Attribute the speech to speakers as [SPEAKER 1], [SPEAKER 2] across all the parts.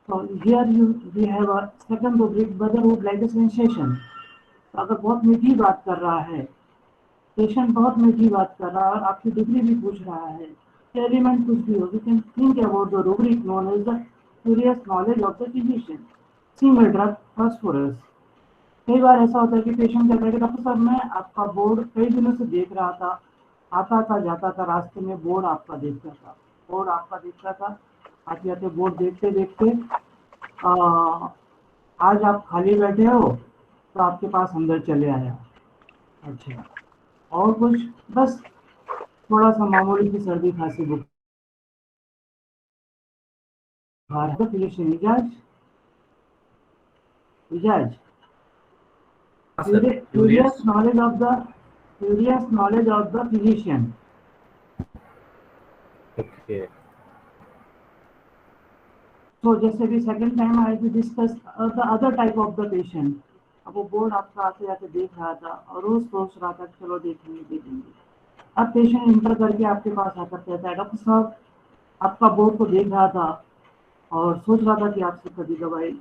[SPEAKER 1] So here we have a second rubric, whether would like a sensation. तो अगर बहुत मीठी बात कर रहा है, पेशेंट बहुत मीठी बात कर रहा है और आपकी डिग्री भी पूछ रहा है, एलिमेंट कुछ भी हो, you can think about the rubric known as the curious knowledge of the physician. Single drug phosphorus. कई बार ऐसा होता है कि पेशेंट कहता है कि डॉक्टर साहब मैं आपका बोर्ड कई दिनों से देख रहा था, आता था जाता था रास्ते में, बोर्ड आपका देखता था, बोर्ड आपका देखता था, आते आते बोर्ड देखते देखते आज आप खाली बैठे हो तो आपके पास अंदर चले आया। अच्छा, और कुछ? बस थोड़ा सा मामूली सी सर्दी खांसी बुखार है। फिजिशियन इजाज, इजाज
[SPEAKER 2] हाँ sir,
[SPEAKER 1] curious
[SPEAKER 2] curious.
[SPEAKER 1] knowledge of the curious knowledge of the physician.
[SPEAKER 2] Okay.
[SPEAKER 1] तो जैसे कि second time I to discuss the other type of the patient. अब वो बोर्ड आपका आते जाते देख रहा था और रोज सोच रहा था चलो देखेंगे देखेंगे। अब पेशेंट इंटर करके आपके पास आकर कहता है डॉक्टर साहब आपका बोर्ड को देख रहा था और सोच रहा था कि आपसे कभी दवाई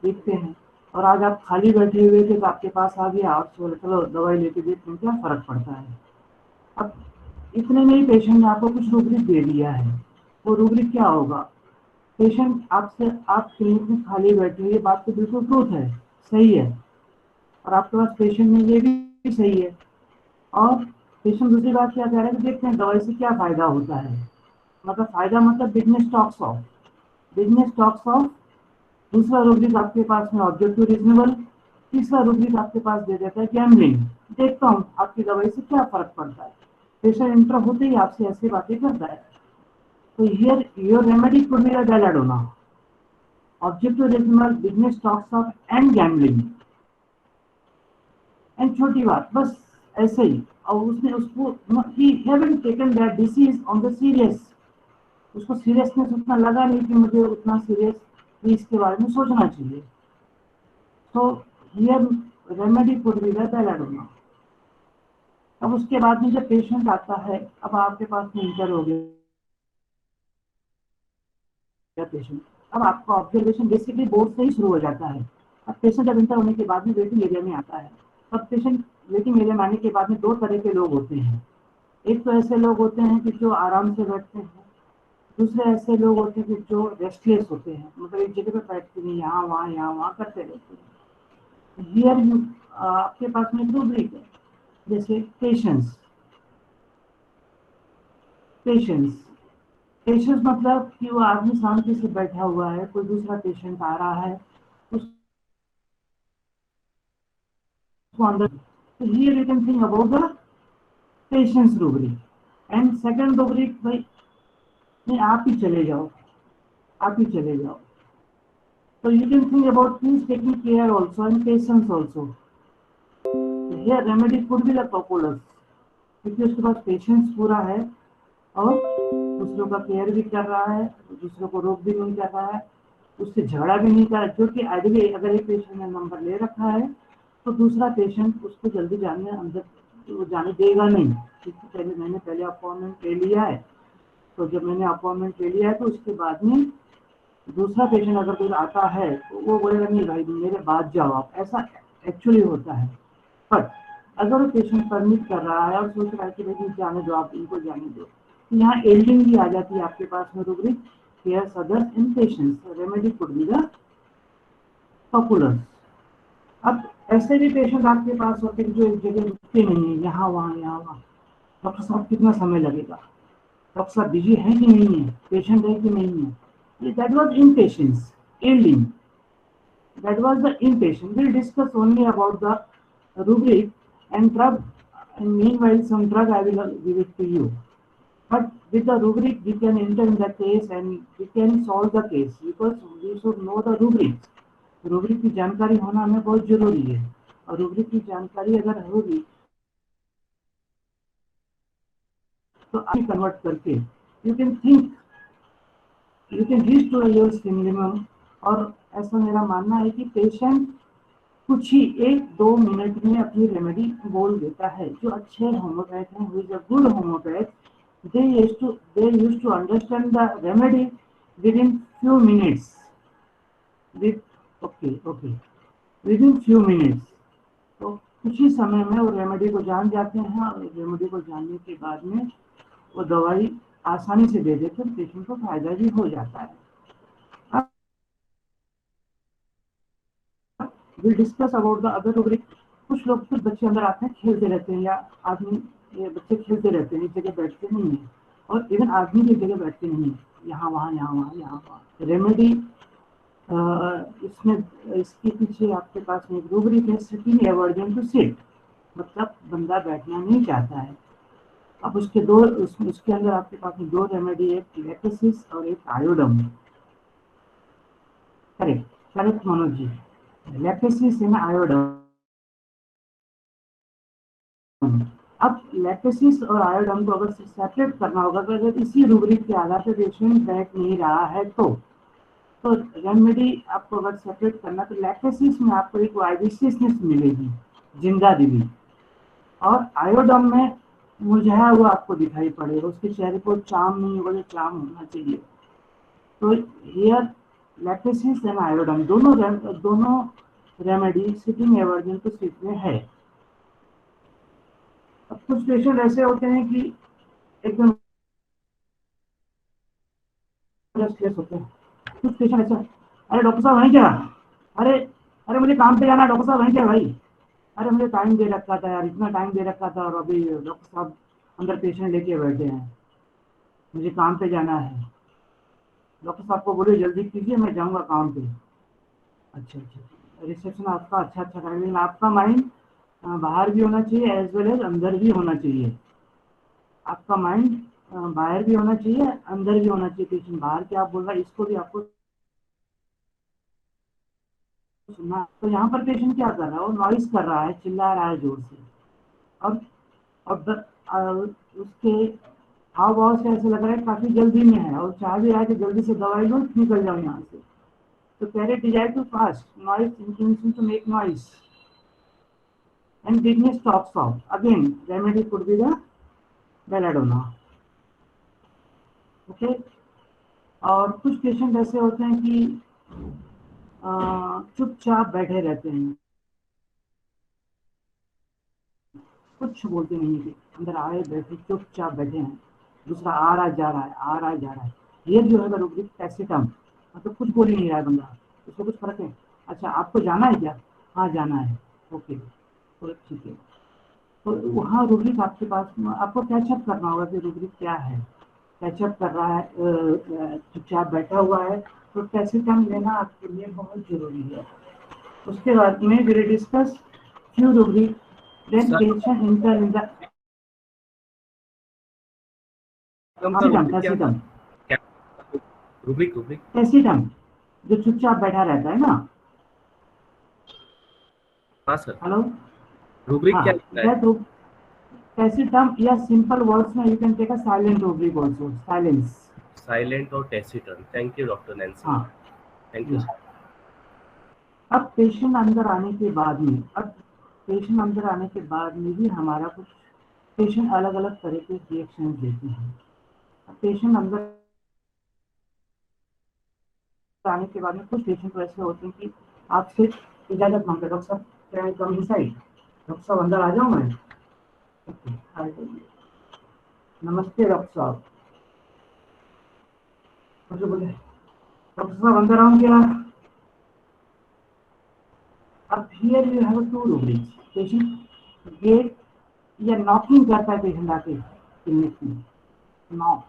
[SPEAKER 1] देखते हैं, और आज आप खाली बैठे हुए थे तो आपके पास आ गया और चलो दवाई लेके देखते हैं क्या फर्क पड़ता है। अब इतने में ही पेशेंट ने आपको कुछ रूब्रिक दे दिया है। वो रूब्रिक क्या होगा? पेशेंट आपसे, आप क्लिनिक में खाली बैठे, ये बात तो बिल्कुल ट्रूथ है, सही है, और आपके पास पेशेंट में ये भी सही है। और पेशेंट दूसरी बात क्या कह रहा है कि देखते हैं दवाई से क्या फायदा होता है। मतलब फायदा मतलब business talks of, business talks of. दूसरा रूब्रिक आपके पास में ऑब्जेक्टिव रीजनेबल। तीसरा रूब्रिक आपके पास दे देता है गैम्बलिंग। देखता हूँ आपकी दवाई से क्या फर्क पड़ता है। पेशेंट इंटर होते ही आपसे ऐसी बातें करता है। तो here your remedy could be a belladonna, objective reasonable, business talks of and gambling. And छोटी बात बस ऐसे ही, और उसने उसको ही haven't taken that disease on the serious. उसको सीरियसनेस उतना लगा नहीं कि मुझे उतना सीरियस इसके बारे में सोचना चाहिए। तो here remedy could be the belladonna. अब उसके बाद में जब पेशेंट आता है, अब आपके पास में इंटर हो गया पेशेंट, अब आपका ऑब्जर्वेशन बेसिकली बोर्ड से ही शुरू हो जाता है। अब पेशेंट जब इंटर होने के बाद में वेटिंग एरिया में आता है, अब पेशेंट वेटिंग एरिया में आने के बाद में दो तरह के लोग होते हैं। एक तो ऐसे लोग होते हैं कि जो आराम से बैठते हैं, दूसरे ऐसे लोग होते हैं कि जो रेस्टलेस होते हैं, मतलब एक जगह पे बैठते नहीं, यहाँ वहाँ करते रहते हैं। हियर यू आपके पास में रूब्रिक है, जैसे पेशेंस। पेशेंस पेशेंस मतलब कि वो आदमी शांति से बैठा हुआ है, कोई दूसरा पेशेंट आ रहा है उसको अंदर। तो here you can think about the patience rubric. And second rubric भाई नहीं, आप ही चले जाओ, आप ही चले जाओ। So you can think about things taking care also and patience also. Here remedy could be the populous, क्योंकि उसके पास पेशेंस पूरा है और दूसरों का केयर भी कर रहा है, दूसरों को रोक भी नहीं कर रहा है, उससे झगड़ा भी नहीं कर रहा। जो कि आइडियली अगर एक पेशेंट ने नंबर ले रखा है तो दूसरा पेशेंट उसको जल्दी जाने अंदर वो जाने देगा नहीं, क्योंकि मैंने पहले अपॉइंटमेंट ले लिया है। तो जब मैंने अपॉइंटमेंट ले लिया है तो उसके बाद में दूसरा पेशेंट अगर कोई आता है तो वो बोलेगा नहीं भाई मेरे बाद जाओ आप, ऐसा एक्चुअली होता है। बट अगर वो पेशेंट परमिट कर रहा है और सोच रहा है कि भाई जाने दो, आप इनको जाने दो, तो यहाँ एल्डिंग भी आ जाती है आपके पास में rubric, cares others in patients, remedy could be the popular. अब ऐसे भी पेशेंट आपके पास होते हैं जो एक जगह रुकते नहीं है, यहाँ वहाँ। डॉक्टर साहब कितना समय लगेगा, डॉक्टर साहब बिजी है कि नहीं है, पेशेंट है कि नहीं है। That was impatience, एल्डिंग। That was the impatient. We'll discuss only about the rubric and drug, and meanwhile some drug I will give it to you. But with the rubric we can enter in the case and we can solve the case, because we should know the rubric. Rubric की जानकारी होना हमें बहुत जरूरी है, और rubric की जानकारी अगर होगी तो आप कन्वर्ट करके you can think, you can reach to your minimum. और ऐसा मेरा मानना है कि पेशेंट कुछ ही 1-2 मिनट में अपनी रेमेडी बोल देता है। जो अच्छे होम्योपैथ हैं, who is a good homeopath, they used to understand the remedy within few minutes, with okay okay with in few minutes. तो कुछ ही समय में वो रेमेडी को जान जाते हैं, और रेमेडी को जानने के बाद में वो दवाई आसानी से दे देते हैं, पेशेंट को फायदा भी हो जाता है। Will discuss about the other rubric. कुछ लोग, कुछ बच्चे अंदर आते हैं, खेलते रहते हैं, या आदमी, ये बच्चे खेलते रहते हैं, एक जगह बैठते नहीं है, और इवन आदमी भी एक जगह बैठते नहीं है, यहाँ वहाँ यहाँ वहाँ यहाँ वहाँ। रेमेडी इसमें, इसके पीछे आपके पास में एक रूब्रिक है, सिटिंग एवर्जन टू सिट, मतलब बंदा बैठना नहीं चाहता है। अब उसके दो, उसके अंदर आपके पास में दो रेमेडी, एक लैकेसिस और एक iodum. Correct, correct Manoj ji. Lachesis and iodum. अब लैकेसिस और आयोडम को अगर सेपरेट करना होगा, अगर इसी रूब्रिक के आधार पर पेशेंट बैठ नहीं रहा है तो रेमेडी आपको अगर सेपरेट करना, तो लैकेसिस में आपको एक वाइबिसियसनेस मिलेगी, जिंदा दिली, और आयोडम में मुरझाया हुआ आपको दिखाई पड़ेगा, उसके चेहरे को चाम नहीं होगा जो चाम होना चाहिए। तो हियर लैकेसिस एंड आयोडम दोनों रेमेडी सिटिंग एवर्जन तो सिट में है। अब कुछ पेशेंट ऐसे होते हैं कि एकदम रेस्टलेस होते हैं, कुछ पेशेंट ऐसा, अरे डॉक्टर साहब वहीं क्या, अरे अरे मुझे काम पे जाना है, डॉक्टर साहब वहीं क्या भाई, अरे मुझे टाइम दे रखा था यार, इतना टाइम दे रखा था, और अभी डॉक्टर साहब अंदर पेशेंट लेके बैठे हैं, मुझे काम पे जाना है, डॉक्टर साहब को बोले जल्दी कीजिए, मैं जाऊंगा काम पे। अच्छा अच्छा, रिसेप्शन आपका अच्छा अच्छा करें, लेकिन आपका माइंड बाहर भी होना चाहिए एज वेल एज अंदर भी होना चाहिए। आपका माइंड बाहर भी होना चाहिए, अंदर भी होना चाहिए। पेशेंट बाहर क्या बोल रहा है, इसको भी आपको सुनना। तो यहाँ पर पेशेंट क्या कर रहा है, वो नॉइस कर रहा है, चिल्ला रहा है जोर से, और उसके हाव भाव से ऐसे लग रहा है काफी जल्दी में है, और चाह भी रहा है कि जल्दी से दवाई लो, निकल जाओ यहाँ से। तो carrot desire to fast noise inclination to make noise and dizziness stops off. Again, remedy could be the belladonna. Okay. और कुछ पेशेंट ऐसे होते हैं कि चुपचाप बैठे रहते हैं, कुछ बोलते नहीं है, अंदर आए बैठे चुपचाप बैठे हैं, दूसरा आ रहा जा रहा है, आ रहा जा रहा है। ये जो है रूब्रिक टैसिटम, मतलब कुछ बोल ही नहीं रहा है बंदा, उसको कुछ फर्क है। अच्छा आपको जाना है क्या, हाँ जाना है, ओके तो ठीक है। तो वहाँ रूब्रिक आपके पास, आपको कैचअप करना होगा कि रूब्रिक क्या है। कैचअप कर रहा है, चुपचाप बैठा हुआ है, तो टैसिटम लेना आपके लिए बहुत जरूरी है। उसके बाद में will discuss few rubric, then
[SPEAKER 2] sir
[SPEAKER 1] patient enter in the
[SPEAKER 2] come का
[SPEAKER 1] टैसिटम
[SPEAKER 2] रूब्रिक क्या था?
[SPEAKER 1] टैसिटम
[SPEAKER 2] क्या रूब्रिक रूब्रिक?
[SPEAKER 1] टैसिटम जो चुपचाप बैठा रहता है ना।
[SPEAKER 2] हाँ सर,
[SPEAKER 1] हेलो,
[SPEAKER 2] रूब्रिक
[SPEAKER 1] हाँ,
[SPEAKER 2] क्या लिखना है?
[SPEAKER 1] दैट टैसिटम, या सिंपल वर्ड्स में you can take a silent rubric also, silence.
[SPEAKER 2] Silent और taciturn. Thank you doctor Nancy.
[SPEAKER 1] हाँ,
[SPEAKER 2] थैंक यू
[SPEAKER 1] या
[SPEAKER 2] सर।
[SPEAKER 1] अब पेशेंट अंदर आने के बाद में, अब पेशेंट अंदर आने के बाद में भी हमारा कुछ पेशेंट अलग अलग तरह के रिएक्शन देते हैं। पेशेंट अंदर आने के बाद में कुछ पेशेंट वैसे होते हैं कि आपसे इजाजत मांगते, डॉक्टर साहब can I come inside, doctor साहब अंदर आ जाऊं मैं, आ जाइए, नमस्ते डॉक्टर साहब, मुझे बोले डॉक्टर साहब अंदर आऊं क्या। अब here you have two rubrics, patient get या नॉकिंग करता है पेशेंट आके क्लिनिक में, knock,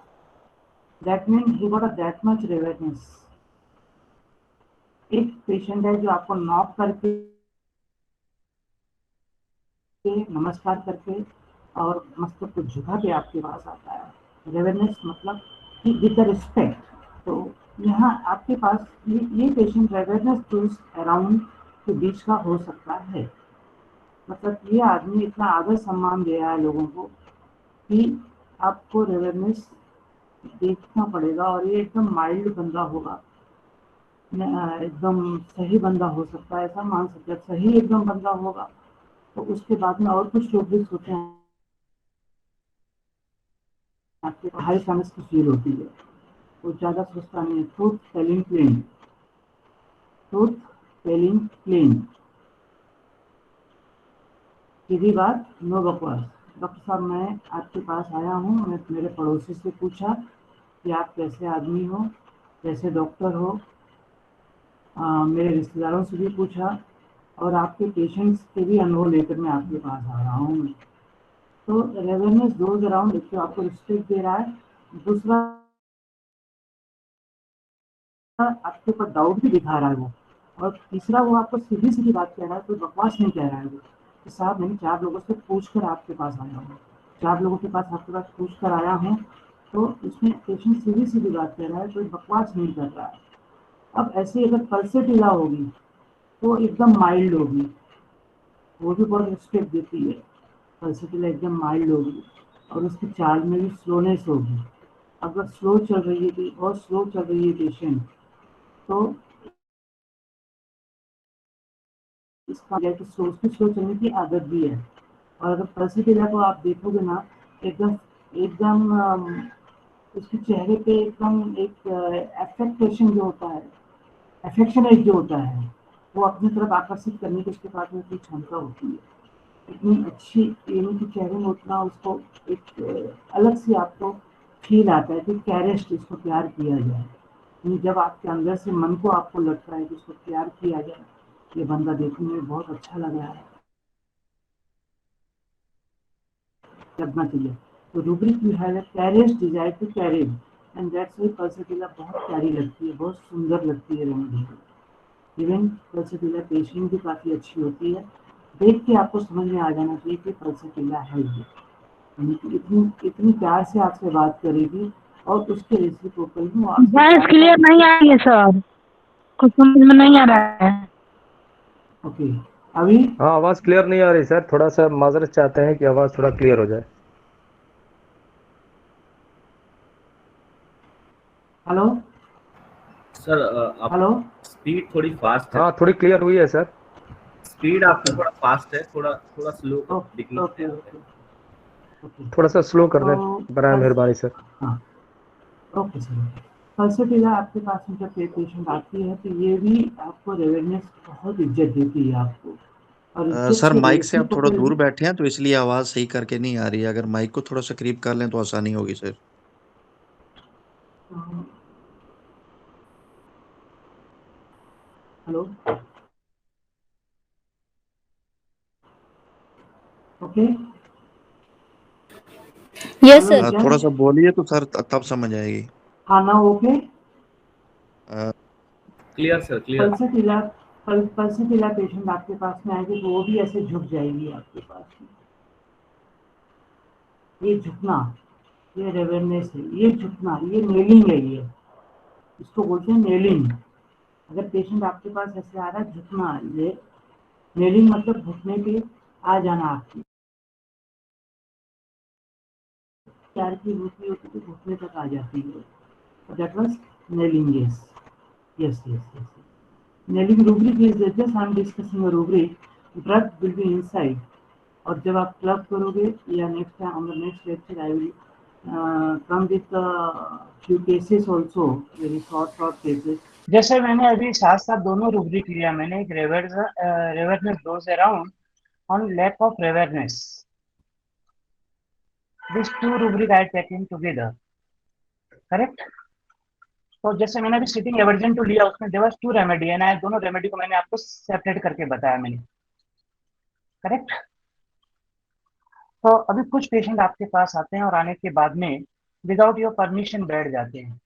[SPEAKER 1] that mean he got a that much awareness. एक पेशेंट है जो आपको नॉक करके, नमस्कार करके और मस्तक को झुका के आपके पास आता है। रेवरनेस मतलब कि विद द रिस्पेक्ट। तो यहाँ आपके पास ये पेशेंट रेवरनेस टूल्स अराउंड के बीच का हो सकता है, मतलब ये आदमी इतना आदर सम्मान दे रहा है लोगों को कि आपको रेवरनेस देखना पड़ेगा, और ये एकदम माइल्ड बंदा होगा, एकदम सही बंदा हो सकता है, ऐसा मान सकते हैं सही एकदम बंदा होगा। तो उसके बाद में और कुछ लोग भी होते हैं, आपके हाई चांस की फील होती है, वो ज़्यादा सोचता नहीं, ट्रूथ टेलिंग प्लेन। टूथ फेलिंग क्लीन। सीधी बात, नो बकवास। डॉक्टर साहब मैं आपके पास आया हूँ, मैं मेरे पड़ोसी से पूछा कि आप कैसे आदमी हो, कैसे डॉक्टर हो। मेरे रिश्तेदारों से भी पूछा और आपके पेशेंट्स के भी अनुभव लेकर मैं आपके पास आ रहा हूँ। तो रेवेन्यूज गोज अराउंड, एक तो आपको रिस्पेक्ट दे रहा है, दूसरा आपके ऊपर डाउट भी दिखा रहा है वो, और तीसरा वो आपको सीधी सीधी बात कह रहा है, कोई बकवास नहीं कह रहा है वो कि साहब मैंने 4 लोगों से पूछ कर आपके पास आया हूँ, 4 लोगों के पास आपके पास पूछ कर आया हूँ। तो इसमें पेशेंट सीधी सीधी बात कह रहा है, कोई बकवास नहीं कर रहा है। अब ऐसे अगर पल्सेटिला होगी तो एकदम माइल्ड होगी, वो भी बहुत रिस्पेक्ट देती है। पल्सेटिला एकदम माइल्ड होगी और उसकी चाल में भी स्लोनेस होगी। अगर स्लो चल रही है कि बहुत स्लो चल रही है पेशेंट, तो इसका स्लो उसकी स्लो चलने की आदत भी है। और अगर पल्सेटिला को आप देखोगे ना, एकदम एकदम उसके चेहरे पे एकदम एक एफेक्टेशन जो होता है, अफेक्शनेट जो होता है, वो अपनी तरफ आकर्षित करने की उसके पास में इतनी क्षमता होती है, इतनी अच्छी, यानी कि चेहरे में उतना उसको एक अलग से आपको फील आता है कि कैरेस्ट, इसको प्यार किया जाए। यानी जब आपके अंदर से मन को आपको लगता है कि इसको प्यार किया जाए, ये बंदा देखने में बहुत अच्छा लग रहा है, लगना चाहिए। तो rubric you have a caressed desire to carry, and that's why pulsatilla बहुत प्यारी लगती है, बहुत सुंदर लगती है रेमेडी। इवन पल्सेटिला पेशेंट भी काफ़ी अच्छी होती है, देख के आपको समझ में आ जाना चाहिए कि पल्सेटिला है ये, यानी कि इतनी इतनी प्यार से आपसे बात करेगी और उसके रेसिप्रोकल में वो आपसे
[SPEAKER 3] वॉइस
[SPEAKER 1] प्यार
[SPEAKER 3] क्लियर
[SPEAKER 1] का।
[SPEAKER 3] नहीं आ रही है सर, कुछ समझ में नहीं आ रहा है।
[SPEAKER 1] ओके, अभी
[SPEAKER 4] हाँ आवाज क्लियर नहीं आ रही सर, थोड़ा सा माजरत चाहते हैं कि आवाज थोड़ा क्लियर हो जाए।
[SPEAKER 1] हेलो
[SPEAKER 2] सर आप
[SPEAKER 1] हेलो।
[SPEAKER 2] स्पीड थोड़ी फास्ट है,
[SPEAKER 4] हाँ थोड़ी क्लियर हुई है सर।
[SPEAKER 2] स्पीड आपका
[SPEAKER 1] ओके
[SPEAKER 2] थोड़ा फास्ट है, थोड़ा थोड़ा स्लो
[SPEAKER 1] ओके
[SPEAKER 2] दिखना है
[SPEAKER 1] ओके
[SPEAKER 2] यहाँ पे।
[SPEAKER 1] Okay okay.
[SPEAKER 4] थोड़ा सा स्लो कर
[SPEAKER 1] तो
[SPEAKER 4] दें बराए
[SPEAKER 1] बस,
[SPEAKER 4] मेहरबानी सर।
[SPEAKER 1] हाँ, ओके सर। पल्सेटिला आपके पास में जब पेशेंट आती है तो ये भी आपको रेवेन्यूस बहुत इज्जत देती है आपको, और इज्जत
[SPEAKER 5] सर
[SPEAKER 1] के
[SPEAKER 5] माइक से आप थोड़ा
[SPEAKER 1] रेसिप्रोकल
[SPEAKER 5] दूर
[SPEAKER 1] भी।
[SPEAKER 5] बैठे हैं तो इसलिए आवाज सही करके नहीं आ रही है। अगर माइक को थोड़ा सा करीब कर लें तो आसानी होगी sir.
[SPEAKER 1] Hello, okay.
[SPEAKER 6] Yes
[SPEAKER 1] hello
[SPEAKER 6] sir.
[SPEAKER 1] Vijay.
[SPEAKER 5] थोड़ा सा बोलिए तो सर तब समझ आएगी।
[SPEAKER 1] हाँ ना, okay.
[SPEAKER 5] Uh,
[SPEAKER 2] clear sir, clear.
[SPEAKER 1] Pulsatilla pulsatilla patient आपके पास में आएगी तो वो भी ऐसे झुक जाएगी आपके पास में। ये झुकना, ये रेवेरनेस है, ये झुकना, ये नेलिंग है, ये इसको बोलते हैं नेलिंग। अगर पेशेंट आपके पास ऐसे आ रहा है, झुकना, ये नेलिंग मतलब घुटने पे आ जाना आपकी। प्यार की होती होती तो घुटने तक आ जाती है। That was nailing, yes yes yes yes. Nailing rubric is just I am discussing a rubric, drug will be inside. और जब आप क्लब करोगे या next time on the next lecture I will come with few cases also, very short cases. जैसे मैंने अभी साथ साथ दोनों रूब्रिक लिया, मैंने एक reverence goes around on lack of reverence, this two rubric I taking together, correct. तो जैसे मैंने अभी सिटिंग एवर्जन टू लिया, उसमें there was two remedy and दोनों रेमेडी को मैंने आपको सेपरेट करके बताया मैंने, करेक्ट। तो अभी कुछ पेशेंट आपके पास आते हैं और आने के बाद में विदाउट योर परमिशन बैठ जाते हैं।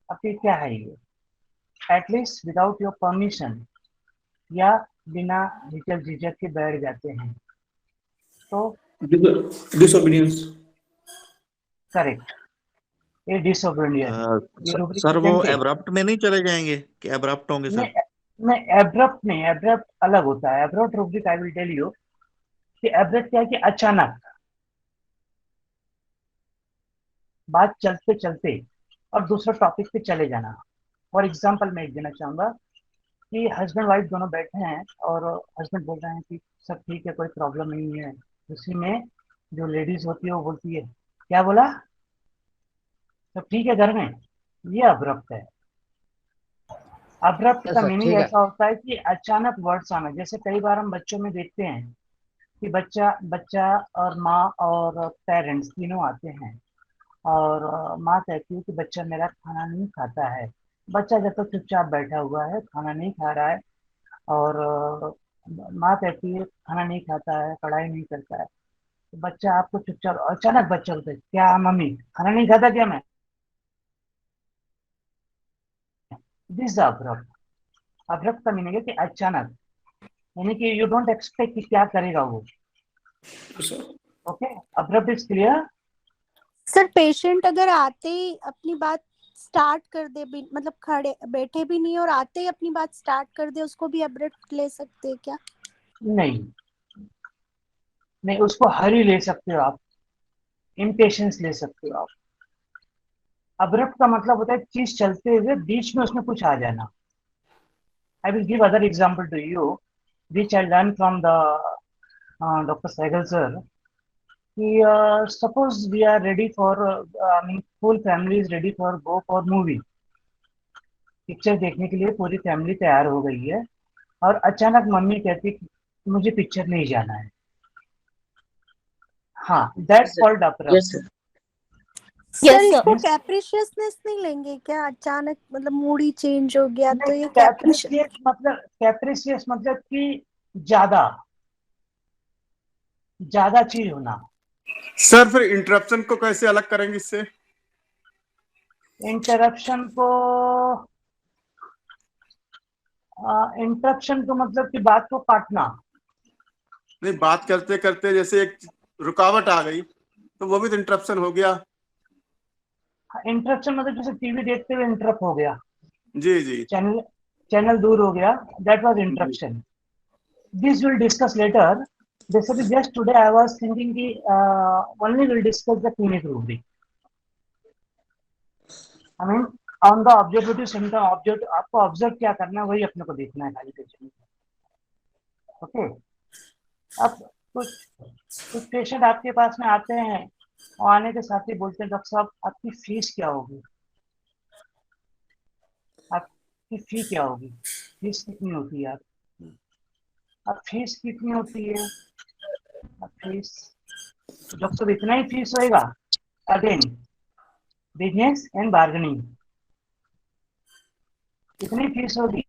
[SPEAKER 1] अब ये क्या है, ये एटलीस्ट विदाउट योर परमिशन या बिना हिचक झिझक के बैठ जाते हैं, तो
[SPEAKER 7] डिसोबीडियंस।
[SPEAKER 1] करेक्ट, ये डिसोबीडियंस, ये रूब्रिक
[SPEAKER 5] सर वो
[SPEAKER 1] सेकंड पे।
[SPEAKER 5] एब्रप्ट में नहीं चले जाएंगे कि एब्रप्ट होंगे सर?
[SPEAKER 1] नहीं एब्रप्ट नहीं, एब्रप्ट अलग होता है। Abrupt rubric I will tell you कि एब्रप्ट क्या है कि अचानक बात चलते चलते और दूसरे टॉपिक पे चले जाना। फॉर एग्जाम्पल मैं एक देना चाहूंगा कि हस्बैंड वाइफ दोनों बैठे हैं और हस्बैंड बोल रहे हैं कि सब ठीक है, कोई प्रॉब्लम नहीं है। उसी में जो लेडीज होती है वो बोलती है, क्या बोला, सब ठीक है घर में, ये अब्रप्ट है। अब्रप्ट का मीनिंग
[SPEAKER 6] ठीक है।
[SPEAKER 1] ऐसा होता है कि अचानक वर्ड्स आना। जैसे कई बार हम बच्चों में देखते हैं कि बच्चा बच्चा और माँ और पेरेंट्स तीनों आते हैं और माँ कहती है कि बच्चा मेरा खाना नहीं खाता है। बच्चा जब तक चुपचाप बैठा हुआ है, खाना नहीं खा रहा है, और माँ कहती है खाना नहीं खाता है, पढ़ाई नहीं करता है, तो बच्चा आपको चुपचाप, अचानक बच्चा बोलता है क्या मम्मी खाना नहीं खाता क्या मैं? This abrupt. अब्रप्ट का मीनिंग है कि अचानक, यानी कि यू डोंट एक्सपेक्ट कि क्या करेगा वो।
[SPEAKER 7] Yes, sir.
[SPEAKER 1] Okay, abrupt is clear.
[SPEAKER 8] Sir patient अगर आते ही अपनी बात स्टार्ट कर दे भी, मतलब खड़े बैठे भी नहीं और आते ही अपनी बात स्टार्ट कर दे, उसको भी अब्रप्ट ले सकते हैं क्या?
[SPEAKER 1] नहीं नहीं, उसको हरी ले सकते हो आप, इम्पेशंस ले सकते हो आप। अब्रप्ट का मतलब होता है चीज चलते हुए बीच में उसमें कुछ आ जाना। I will give other example to you which I learned from the Dr. Sehgal sir. कि suppose we are ready for, I mean full family is ready for go for movie, picture देखने के लिए पूरी family तैयार हो गई है, और अचानक मम्मी कहती कि मुझे पिक्चर नहीं जाना है। हाँ, that's called
[SPEAKER 6] yes
[SPEAKER 1] abrupt.
[SPEAKER 6] Sir.
[SPEAKER 8] Sir इसको कैप्रिशियसनेस नहीं लेंगे क्या? अचानक मतलब मूड ही चेंज हो गया तो
[SPEAKER 1] नहीं,
[SPEAKER 8] ये कैप्रिशियस।
[SPEAKER 1] कैप्रिसियस मतलब कि ज्यादा ज्यादा चीज होना।
[SPEAKER 9] सर फिर इंटरप्शन को कैसे अलग करेंगे इससे?
[SPEAKER 1] इंटरप्शन को, इंटरप्शन को मतलब कि बात को काटना।
[SPEAKER 9] नहीं, बात करते करते जैसे एक रुकावट आ गई तो वो भी तो इंटरप्शन हो गया।
[SPEAKER 1] इंटरप्शन मतलब जैसे टीवी देखते हुए इंटरप्ट हो गया,
[SPEAKER 9] जी जी
[SPEAKER 1] चैनल चैनल दूर हो गया, दैट वाज
[SPEAKER 9] जी।
[SPEAKER 1] Interruption. This will discuss later. Basically, just today I was thinking कि only will discuss the clinic rubric. I mean, on the observative symptom, observe आपको ऑब्जर्व क्या करना है वही अपने को देखना है खाली पेशेंट। ओके, अब कुछ पेशेंट आपके पास में आते हैं और आने के साथ ही बोलते हैं डॉक्टर साहब आपकी फीस क्या होगी, आपकी फी क्या होगी, फीस कितनी होती है आपकी, अब फीस कितनी होती है, अब फीस डॉक्टर साहब इतना ही फीस होएगा। अगेन बिजनेस एंड बार्गेनिंग, इतनी फीस होगी।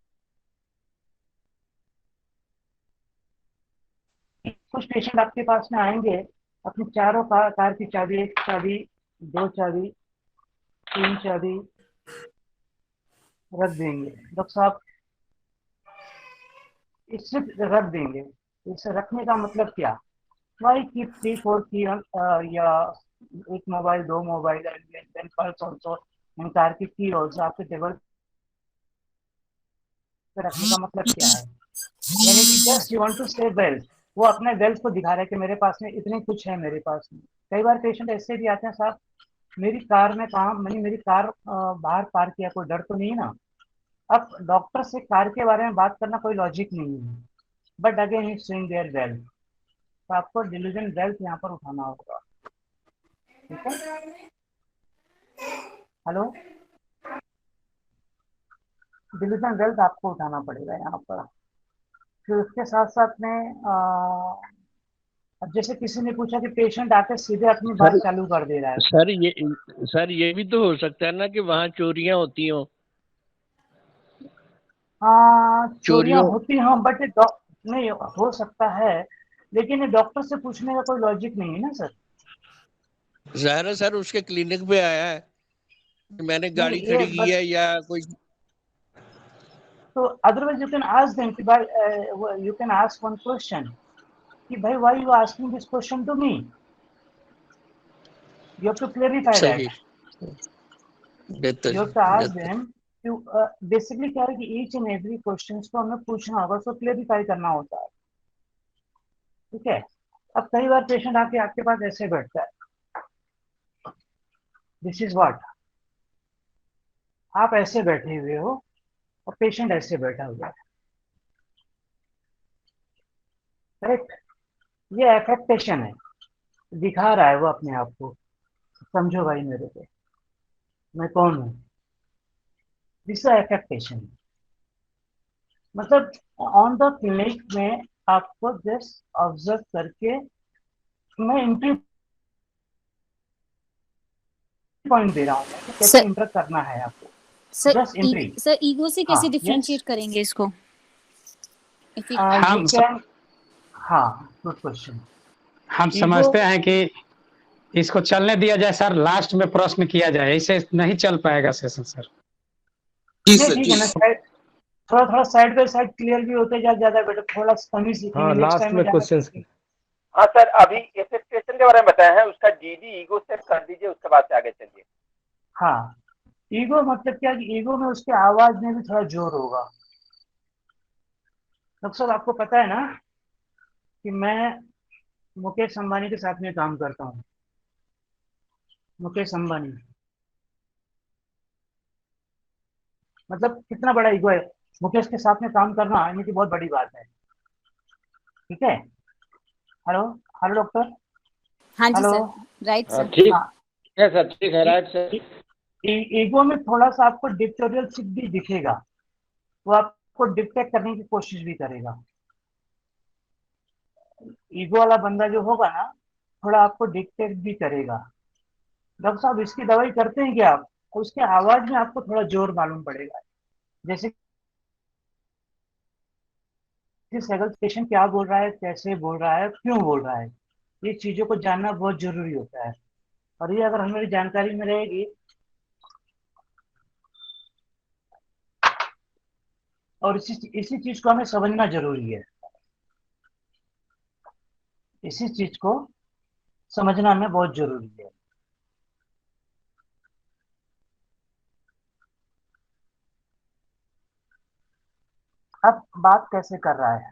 [SPEAKER 1] कुछ पेशेंट आपके पास में आएंगे अपनी चारों कार की चाबी, एक चाबी, दो चाबी, तीन चाबी रख देंगे। डॉक्टर साहब इससे रख देंगे, इसे रखने का मतलब क्या? वाई कीप 3-4 की या एक मोबाइल, दो mobile, then purse also, car की की ऑल्सो आपके टेबल पे रखने का मतलब क्या है? यानी कि just you want to save wealth. वो अपने वेल्थ को दिखा रहा है कि मेरे पास में इतने कुछ है मेरे पास में। कई बार पेशेंट ऐसे भी आते हैं साहब मेरी कार में काम, मैंने मेरी कार बाहर पार्क किया, कोई डर तो नहीं है ना। अब डॉक्टर से कार के बारे में बात करना कोई लॉजिक नहीं है, but again is showing there wealth. तो आपको डिलीजन वेल्थ यहाँ पर उठाना होगा। ठीक है, हेलो, डिलीजन वेल्थ आपको उठाना पड़ेगा यहाँ पर। फिर उसके साथ साथ में अब जैसे किसी ने पूछा कि पेशेंट आके सीधे अपनी बात
[SPEAKER 6] सर
[SPEAKER 1] चालू कर दे रहा है।
[SPEAKER 6] सर ये भी तो हो सकता है ना कि वहाँ चोरियां होती हो।
[SPEAKER 1] हाँ, चोरियां
[SPEAKER 6] चोरियों
[SPEAKER 1] होती हैं, बट नहीं हो सकता है, लेकिन ये डॉक्टर से पूछने का कोई लॉजिक नहीं है ना सर।
[SPEAKER 6] ज़ाहिर है सर उसके क्लिनिक पे आया है कि मैंने
[SPEAKER 1] नहीं
[SPEAKER 6] गाड़ी
[SPEAKER 1] ये
[SPEAKER 6] खड़ी की
[SPEAKER 1] बट,
[SPEAKER 6] है या कोई।
[SPEAKER 1] तो otherwise you can ask them कि भाई, you can ask one question कि भाई why you asking this question to me, you have to clarify
[SPEAKER 6] सही।
[SPEAKER 1] दैट।
[SPEAKER 6] बेहतर
[SPEAKER 1] यू हैव टू आस्क
[SPEAKER 6] बेहतर।
[SPEAKER 1] देम टू, बेसिकली क्या है कि ईच एंड एवरी क्वेश्चन को हमें पूछना होगा, उसको क्लेरिफाई करना होता है। ठीक है, अब कई बार पेशेंट आके आपके पास ऐसे बैठता है, दिस इज व्हाट, आप ऐसे बैठे हुए हो और पेशेंट ऐसे बैठा हुआ है, राइट? ये एफेक्टेशन है, दिखा रहा है वो अपने आप को, समझो भाई मेरे को मैं कौन हूँ। दिस एफेक्टेशन। मतलब ऑन द क्लिनिक में आपको जस्ट ऑब्जर्व करके मैं एंट्री पॉइंट दे रहा हूँ कि कैसे
[SPEAKER 10] सर
[SPEAKER 1] इंटर करना है आपको,
[SPEAKER 10] sir
[SPEAKER 1] just entry.
[SPEAKER 10] Sir ego से कैसे
[SPEAKER 1] हाँ,
[SPEAKER 10] डिफरेंशिएट
[SPEAKER 1] yes.
[SPEAKER 10] करेंगे इसको? If it-
[SPEAKER 1] you can, हाँ, गुड क्वेश्चन।
[SPEAKER 11] हम समझते हैं कि इसको चलने दिया जाए सर, लास्ट में प्रश्न किया जाए, ऐसे नहीं चल पाएगा सेशन सर।
[SPEAKER 7] जी
[SPEAKER 1] नहीं
[SPEAKER 7] सर
[SPEAKER 1] ठीक
[SPEAKER 7] जी
[SPEAKER 1] है ना, थोड़ा थोड़ा साइड बाय साइड क्लियर भी होते जाए, ज्यादा बेटर, थोड़ा कमी सीखेंगे,
[SPEAKER 4] हाँ,
[SPEAKER 1] नेक्स्ट
[SPEAKER 4] लास्ट
[SPEAKER 1] टाइम में
[SPEAKER 4] में
[SPEAKER 1] ज्यादा
[SPEAKER 4] क्वेश्चंस
[SPEAKER 1] सीखेंगे।
[SPEAKER 12] हाँ सर, अभी एक्सेप्टेशन के बारे में बताए हैं, उसका जीडी ईगो से कर दीजिए, उसके बाद से आगे चलिए।
[SPEAKER 1] हाँ, ईगो मतलब क्या कि ईगो में उसके आवाज में भी थोड़ा जोर होगा। डॉक्टर साहब आपको पता है ना कि मैं मुकेश अंबानी के साथ में काम करता हूँ। मुकेश अंबानी मतलब कितना बड़ा ईगो है, मुकेश के साथ में काम करना यानी कि बहुत बड़ी बात है। ठीक है, हेलो हेलो डॉक्टर,
[SPEAKER 10] हाँ जी
[SPEAKER 1] हेलो।
[SPEAKER 10] Sir, right sir.
[SPEAKER 6] ठीक
[SPEAKER 1] हाँ,
[SPEAKER 6] है सर, ठीक है, राइट सर।
[SPEAKER 1] ईगो में थोड़ा सा आपको डिक्टेटोरियल सिक भी दिखेगा, वो आपको डिक्टेट करने की कोशिश भी करेगा। ईगो वाला बंदा जो होगा ना, थोड़ा आपको डिक्टेट भी करेगा। डॉक्टर साहब इसकी दवाई करते हैं क्या आप? उसके आवाज में आपको थोड़ा जोर मालूम पड़ेगा, जैसे कि सगल पेशेंट क्या बोल रहा है, कैसे बोल रहा है, क्यों बोल रहा है, ये चीजों को जानना बहुत जरूरी होता है। और ये अगर हमारी जानकारी में रहेगी और इसी चीज को हमें समझना जरूरी है, इसी चीज को समझना हमें बहुत जरूरी है। अब बात कैसे कर रहा है,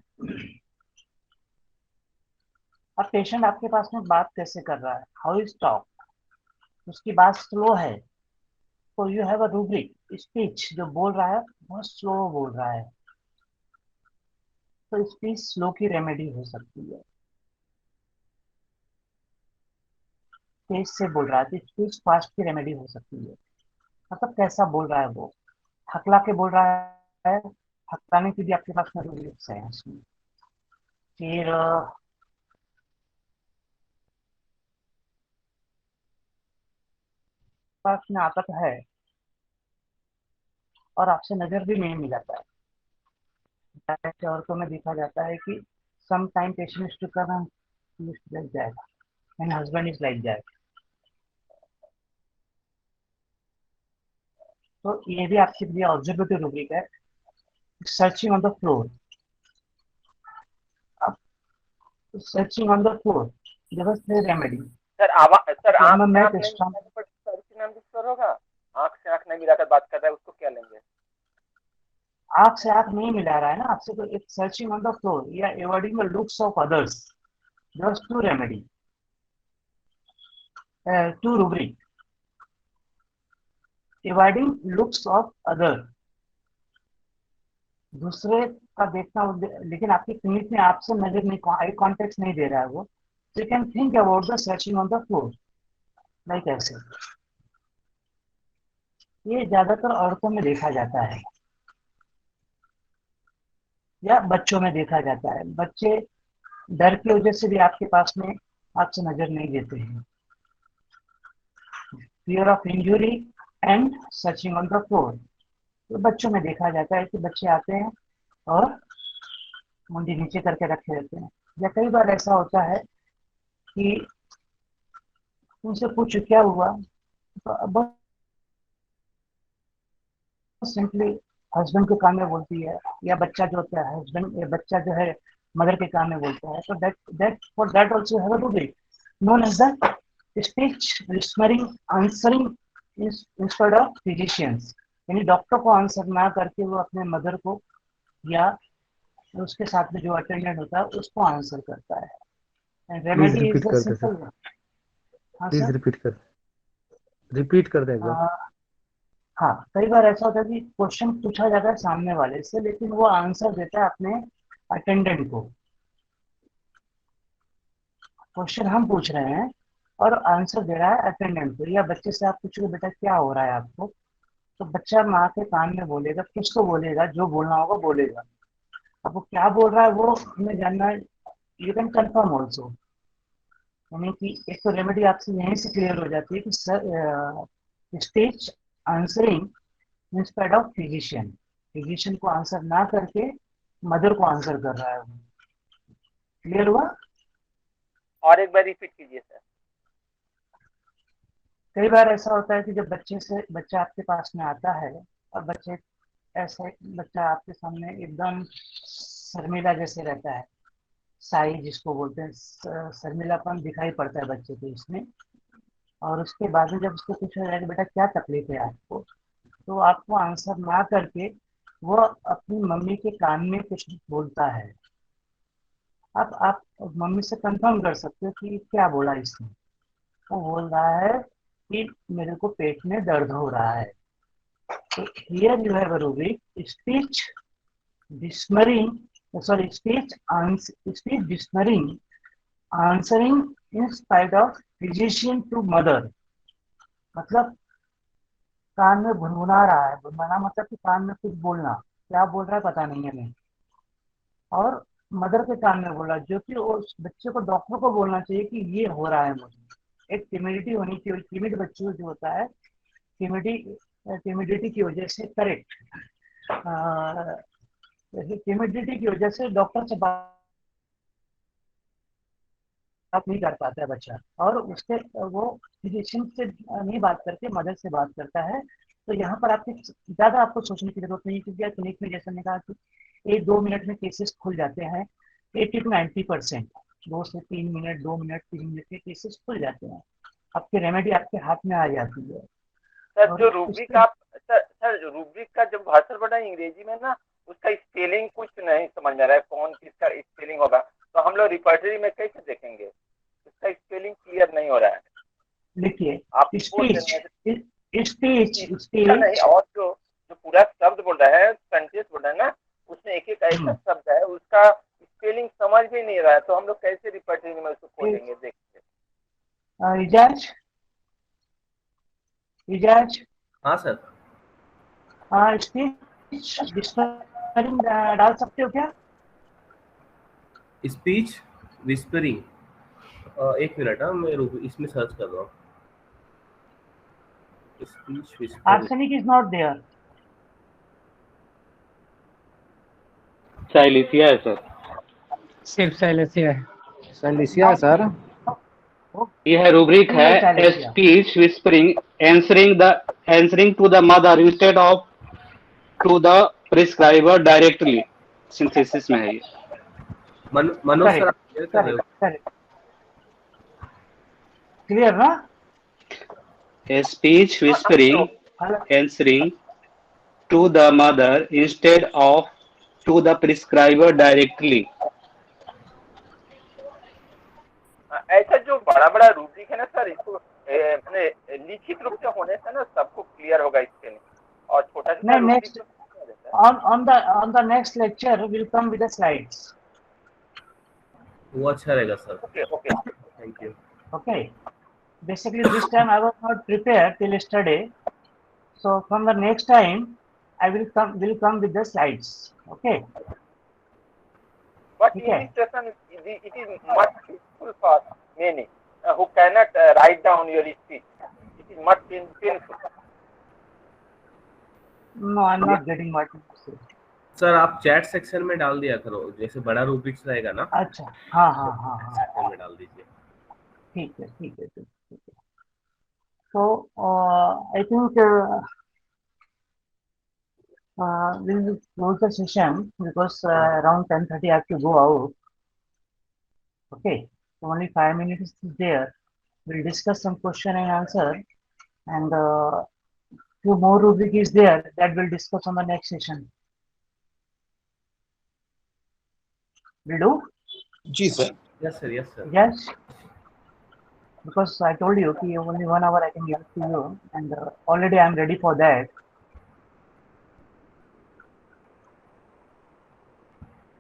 [SPEAKER 1] अब पेशेंट आपके पास में बात कैसे कर रहा है, हाउ इज टॉक, उसकी बात स्लो है तो you have a rubric, speech जो बोल रहा है बहुत स्लो बोल रहा है, तो स्पीच स्लो की रेमेडी हो सकती है। तेज से बोल रहा है तो स्पीच फास्ट की रेमेडी हो सकती है। मतलब कैसा बोल रहा है वो, हकला के बोल रहा है, हकलाने की भी आपके पास में रूब्रिक्स है इसमें। फिर पास में आता तो है और आपसे नजर भी नहीं मिलाता है। ऐसे औरतों में देखा जाता है कि some time patient to come like that and husband is like that. तो ये भी आपके लिए ऑब्जर्वेटिव रूब्रिक है, सर्चिंग ऑन द फ्लोर। अब searching on the floor give us the remedy.
[SPEAKER 12] Sir आवाज, सर
[SPEAKER 1] तो
[SPEAKER 12] आंख से
[SPEAKER 1] मैं
[SPEAKER 12] आंख नहीं मिलाने पर सर की नाम सर होगा, आंख से आंख नहीं मिलाकर बात कर रहा है, उसको क्या लेंगे?
[SPEAKER 1] आंख से आंख नहीं मिला रहा है ना आपसे, तो एक सर्चिंग ऑन द फ्लोर या avoiding the looks of others, just to remedy, to rubric, avoiding looks of other, दूसरे का देखना, लेकिन आपकी क्लिनिक में आपसे नजर नहीं, आई कॉन्टेक्ट नहीं दे रहा है वो, you can think about the searching on the floor like ऐसे। ये ज्यादातर औरतों में देखा जाता है या बच्चों में देखा जाता है। बच्चे डर की वजह से भी आपके पास में आपसे नजर नहीं देते हैं। Fear of injury and searching on the floor, तो बच्चों में देखा जाता है कि बच्चे आते हैं और मुंडी नीचे करके रखे रहते हैं, या कई बार ऐसा होता है कि उनसे पूछ क्या हुआ, तो बहुत सिंपली हस्बैंड के कान में बोलती है, या बच्चा जो होता है हस्बैंड, या बच्चा जो है मदर के कान में बोलता है, तो that for that also have a rubric known as the speech listening answering instead of physicians, यानी डॉक्टर को आंसर ना करके वो अपने मदर को या उसके साथ में जो अटेंडेंट होता है उसको आंसर करता है।
[SPEAKER 4] Please
[SPEAKER 1] remedy
[SPEAKER 4] repeat
[SPEAKER 1] is the
[SPEAKER 4] कर दे सर,
[SPEAKER 1] सिंपल। हाँ
[SPEAKER 4] प्लीज
[SPEAKER 1] सर,
[SPEAKER 4] रिपीट कर दें एक बार।
[SPEAKER 1] हाँ, कई बार ऐसा होता है कि क्वेश्चन पूछा जाता है सामने वाले से, लेकिन वो आंसर देता है अपने अटेंडेंट को। क्वेश्चन हम पूछ रहे हैं और आंसर दे रहा है अटेंडेंट को, या बच्चे से आप पूछोगे बेटा क्या हो रहा है आपको, तो बच्चा माँ के कान में बोलेगा, कुछ तो बोलेगा, जो बोलना होगा बोलेगा, अब वो क्या बोल रहा है वो हमें जानना है। यू कैन कंफर्म ऑल्सो, यानी कि एक तो रेमेडी आपसे यहीं से क्लियर हो जाती है कि sir stage answering instead of physician, physician को आंसर ना करके मदर को आंसर कर रहा है। क्लियर हुआ?
[SPEAKER 12] और एक बार रिपीट कीजिए सर।
[SPEAKER 1] कई बार ऐसा होता है कि जब बच्चा आपके पास में आता है और बच्चा आपके सामने एकदम शर्मिला जैसे रहता है, साई जिसको बोलते हैं, शर्मिलापन दिखाई पड़ता है बच्चे को इसमें, और उसके बाद में जब उसको पूछा जाए कि बेटा क्या तकलीफ है आपको, तो आपको आंसर ना करके वो अपनी मम्मी के कान में कुछ बोलता है। अब आप मम्मी से कंफर्म कर सकते हो कि क्या बोला इसने। वो बोल रहा है कि मेरे को पेट में दर्द हो रहा है। तो here you have a rubric, speech dictionaring, sorry speech dictionaring answering in spite of physician to mother. मतलब कान में भुनभुना रहा है, भुनभुना मतलब कि कान में कुछ बोलना, क्या बोल रहा है पता नहीं है हमें, और मदर के कान में बोला, जो कि उस बच्चे को डॉक्टर को बोलना चाहिए कि ये हो रहा है मुझे। एक टिमिडिटी होनी चाहिए, टिमिड बच्चे जो होता है टिमिडिटी की वजह से, करेक्ट, टिमिडिटी की वजह से डॉक्टर से बात नहीं कर पाता है बच्चा, और उससे वो फिजिशियन से नहीं बात करके मदर से बात करता है। तो यहाँ पर ज़्यादा आपको सोचने की जरूरत नहीं, क्योंकि क्लिनिक में जैसे मैंने कहा कि 1-2 मिनट में केसेस खुल जाते हैं। 80 to 90%, 2 से 3 मिनट, 2 मिनट, 3 मिनट के केसेस खुल जाते हैं। आपकी रेमेडी आपके हाथ में आ जाती है।
[SPEAKER 12] सर जो रूब्रिक आप सर रूब्रिक का जब भाषण पढ़ा अंग्रेजी में ना, उसका स्पेलिंग कुछ नहीं समझ में आ रहा है, कौन किसका स्पेलिंग होगा, तो हम लोग रिपर्टरी में कैसे देखेंगे? उसका स्पेलिंग क्लियर नहीं हो रहा है।
[SPEAKER 1] लिखिए
[SPEAKER 12] आप
[SPEAKER 1] स्पीच
[SPEAKER 12] नहीं, और जो पूरा शब्द बोल रहा है, सेंटेंस बोल रहा है ना, उसमें एक एक ऐसा शब्द है उसका स्पेलिंग समझ भी नहीं रहा है, तो हम लोग कैसे रिपर्टरी में उसको खोलेंगे? देखिए
[SPEAKER 1] इजाज
[SPEAKER 2] हाँ सर।
[SPEAKER 1] हाँ, स्पीच डिक्शनरी डाल सकते हो क्या?
[SPEAKER 2] स्पीच विस्परिंग, एक मिनट, हाँ मैं इसमें सर्च कर रहा हूँ। Speech whispering,
[SPEAKER 1] arsenic is not there.
[SPEAKER 13] Silicea है सर।
[SPEAKER 11] सिर्फ साइलेसिया है।
[SPEAKER 4] साइलेसिया है सर।
[SPEAKER 13] यह रूब्रिक है, speech whispering answering to the mother instead of to the prescriber directly, synthesis में है ये।
[SPEAKER 2] मनोज सर क्लियर कर रहे हो?
[SPEAKER 1] क्लियर ना?
[SPEAKER 13] Speech whispering answering to the mother instead of to the prescriber directly।
[SPEAKER 12] ऐसा जो बड़ा बड़ा रूब्रिक है ना सर, इसको अपने लिखित रूप से होने से ना सबको क्लियर होगा इसके लिए, और छोटा छोटा
[SPEAKER 1] next on the next lecture will come with the slides।
[SPEAKER 2] वो अच्छा रहेगा sir.
[SPEAKER 12] Okay
[SPEAKER 2] thank you.
[SPEAKER 1] Okay, basically this time I was not prepared till yesterday, so from the next time I will come with the slides। Okay,
[SPEAKER 12] but illustration it is much useful for many who cannot write down your speech. It is much painful।
[SPEAKER 1] no I'm not getting what you say।
[SPEAKER 2] Sir आप chat section में डाल दिया करो, जैसे बड़ा rubrics रहेगा ना।
[SPEAKER 1] अच्छा, हाँ
[SPEAKER 2] सेक्शन में डाल दीजिए।
[SPEAKER 1] ठीक है। So I think we will close the session because around 10:30 I have to go out। Okay, so only 5 minutes is there. We'll discuss some question and answer, and few more rubric is there that we'll discuss on the next session। Will do?
[SPEAKER 7] जी sir.
[SPEAKER 2] Yes sir, yes sir।
[SPEAKER 1] Yes, because I told you कि only 1 hour I can give it to you, and already I am ready for that।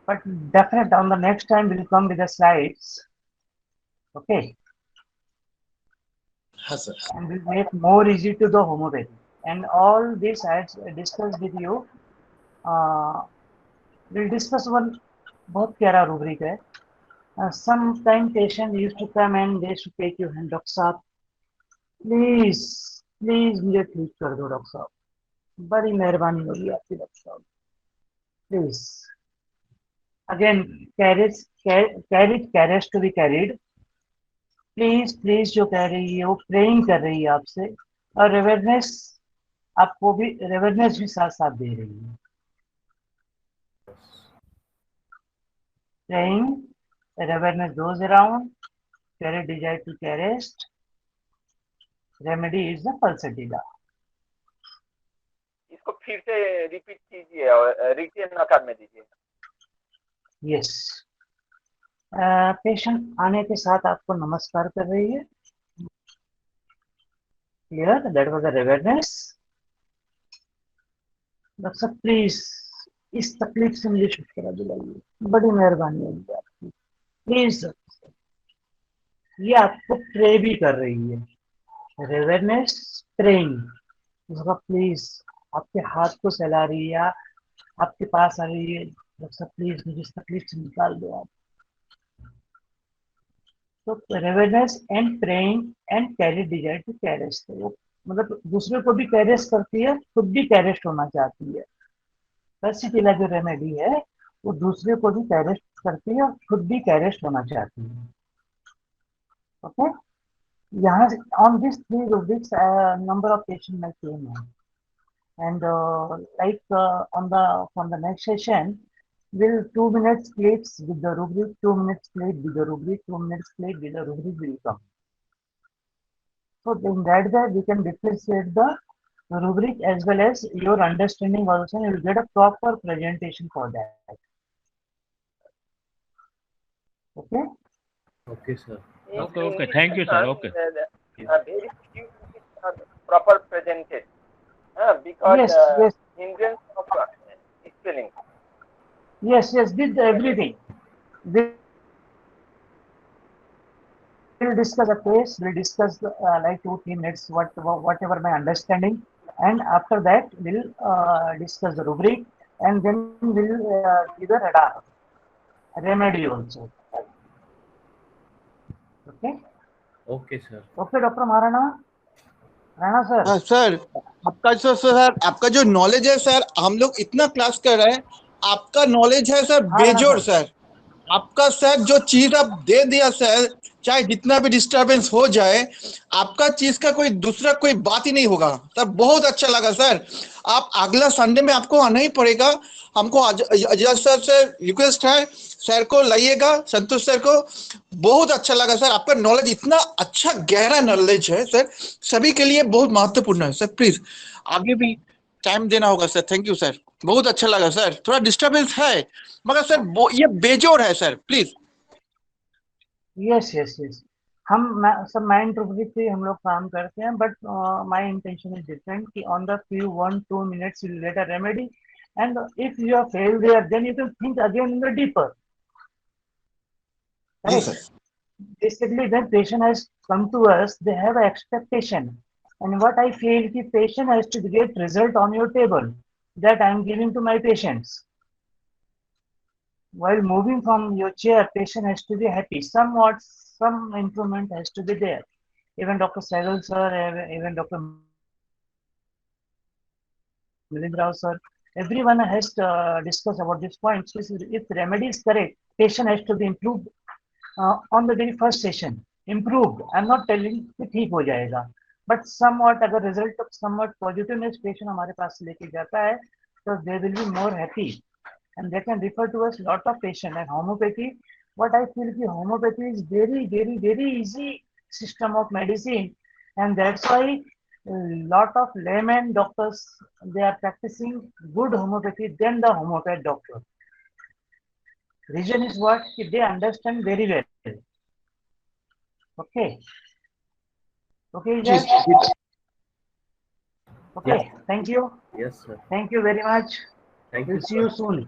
[SPEAKER 1] But definitely on the next time we'll come with the slides। Okay,
[SPEAKER 7] हाँ sir.
[SPEAKER 1] and we'll make more easy to the homeopathy, and all this I had discussed with you We'll discuss one बहुत प्यारा rubric है. Sometime patient used to come and they used to take your hand, doctor साहब please मुझे ठीक कर दो doctor साहब, बड़ी मेहरबानी होगी आपकी डॉक्टर साहब, please. Again carriage to be carried. Please जो कह रही है वो प्रेइंग कर रही है आपसे, और अवेयरनेस आपको भी अवेयरनेस भी साथ साथ दे रही है. Praying, awareness goes around, carry desire to carest, remedy is the pulsatilla.
[SPEAKER 12] इसको फिर से रिपीट कीजिए और रिटेन आकार में दीजिए.
[SPEAKER 1] Yes. पेशेंट आने के साथ आपको नमस्कार कर रही है. Clear? That was the awareness. Doctor साहब प्लीज इस तकलीफ से मुझे छुटकारा दिलाइए, बड़ी मेहरबानी होगी आपकी, प्लीज. ये आपको प्रे भी कर रही है. Awareness praying. उसका प्लीज आपके हाथ को सहला रही है, आपके पास आ रही है, डॉक्टर साहब प्लीज मुझे इस तकलीफ से निकाल दो आप. तो awareness and praying and carry desire to caress. वो मतलब दूसरे को भी कैरेस्ट करती है, खुद भी कैरेस्ट होना चाहती है. पल्सटिला जो रेमेडी है वो दूसरे को भी कैरेस्ट करती है और खुद भी कैरेस्ट होना चाहती है. ओके. यहाँ से on this 3 rubrics number of patients may came in. And from the next session, will 2 minutes plates with the rubric, 2 minutes plate with the rubric, 2 minutes plate with the rubric will come. So in that way we can differentiate the rubric as well as your understanding also. You will get a proper presentation for that. Okay.
[SPEAKER 2] Okay, sir.
[SPEAKER 12] Okay.
[SPEAKER 14] Thank you, sir. Okay.
[SPEAKER 12] Very few proper presented. Because
[SPEAKER 1] yes.
[SPEAKER 12] hindrance of spelling.
[SPEAKER 1] Yes, did everything. We'll discuss a case. We'll discuss like 2-3 minutes whatever my understanding, and after that we'll discuss the rubric, and then we'll give a remedy also. Okay.
[SPEAKER 2] Okay, sir.
[SPEAKER 1] Okay, Dr. Maharana. Rana sir.
[SPEAKER 15] हाँ sir, आपका जो knowledge है sir, हम लोग इतना class कर रहे हैं, आपका नॉलेज है सर बेजोड़ सर. आपका सर जो चीज आप दे दिया सर, चाहे जितना भी डिस्टरबेंस हो जाए, आपका चीज का कोई दूसरा कोई बात ही नहीं होगा सर. बहुत अच्छा लगा सर. आप अगला संडे में आपको आना ही पड़ेगा. हमको अजय सर से रिक्वेस्ट है, सर को लाइएगा, संतोष सर को. बहुत अच्छा लगा सर. आपका नॉलेज इतना अच्छा गहरा नॉलेज है सर, सभी के लिए बहुत महत्वपूर्ण है सर. प्लीज आगे भी टाइम देना होगा सर. Thank you sir. बहुत अच्छा लगा सर. थोड़ा डिस्टरबेंस है मगर सर ये बेजोड़ है सर. प्लीज.
[SPEAKER 1] यस. हम सब माइंड रूब्रिक पे हम लोग काम करते हैं, but my intention is different कि on the few 1-2 minutes you will get a remedy, and if you have failed there, then you can think again in the deeper. Right? Basically, when patient has come to us, they have an expectation, and what I feel कि patient has to get result on your table that I am giving to my patients. While moving from your chair, patient has to be happy. Some improvement has to be there. Even Dr. Sehgal sir, even Dr. Milind Rao sir, everyone has discussed about this point. So if the remedy is correct, patient has to be improved on the very first session. Improved. I'm not telling कि ठीक हो जाएगा, but somewhat अगर result of somewhat positiveness patient हमारे पास लेके जाता है, so they will be more happy. And they can refer to us lot of patient. And homeopathy, what I feel ki homeopathy is very easy system of medicine, and that's why lot of layman doctors, they are practicing good homeopathy than the homeopath doctor. Reason is what? They understand very well. Okay. Yes. Okay. Thank you.
[SPEAKER 2] Yes, sir.
[SPEAKER 1] Thank you very much.
[SPEAKER 2] Thank
[SPEAKER 1] we'll
[SPEAKER 2] you,
[SPEAKER 1] see you soon.